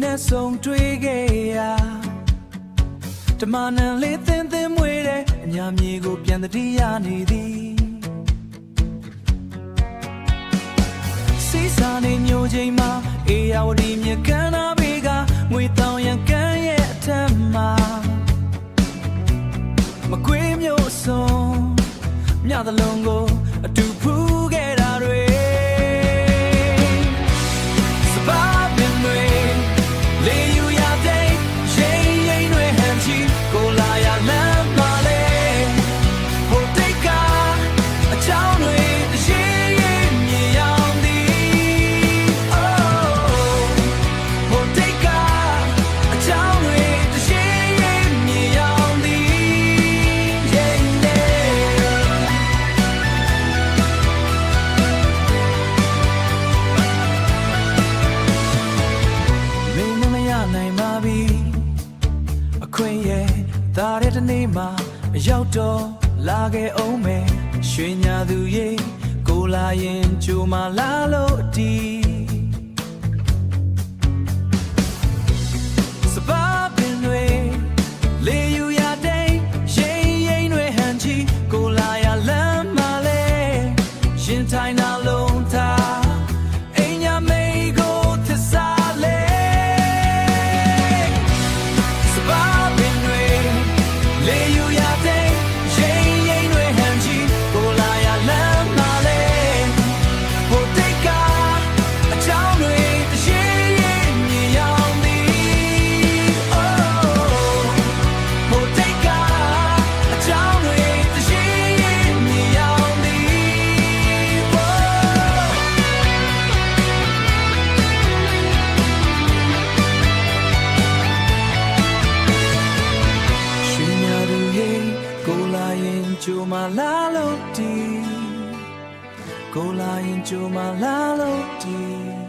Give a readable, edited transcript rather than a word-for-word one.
နဲ့ဆုံးတွေ့ခဲ့ရာတမန်န်လေးသင်သင်မွေတဲ့အညာမြေကိုပြန်တတိယနေသည်စီစာနေညိုချိန်မှာအေယာဝတီမြကန်းနာဘေးကငွေတောင်ရန်ကန်းရဲ့အထက်မှာမကွေးမျိုးစုံမြသလုံးကိုအတူဖူးခဲ့တာတွေစပါးပင်တွေလေယူရတဲ့ရင်ရင်တွေဟန်ချီကိုလာရလမ်းပါလေဟိုတိတ်ကအချောင်းတွေတရှိရင်မြေရောက်သည်ဟိုတိတ်ကအချောင်းတွေတရှိရင်မြေရောက်သည်နိုင်ပါပြီအခွင့်ရဲ့သားတဲ့တနေ့မှာရောက်တော့လာခဲ့အောင်မယ်ရွှေညာသူရေကိုလာရင်ကြိုမလာလို့အတီးစပါးပင်တွေလေယူရတဲ့ရင်ရင်တွေဟန်ချီကိုလာရလမ်းမလဲရှင်ထိုင်နာလုံးသားအိညာမေကိုသစ္စာလေယူရတဲ့ရင်ရင်တွေဟန်ချီကိုလာရလမ်းမလဲဟိုတိတ်ကအချောင်းတွေတရှိရင်မြေရောက်သည်ဟိုတိတ်ကအချောင်းတွေတရှိရင်မြေရောက်သည်ကိုလာရင်ကြိုမလာလို့တီကိုလာရင်ကြိုမလာလို့တီ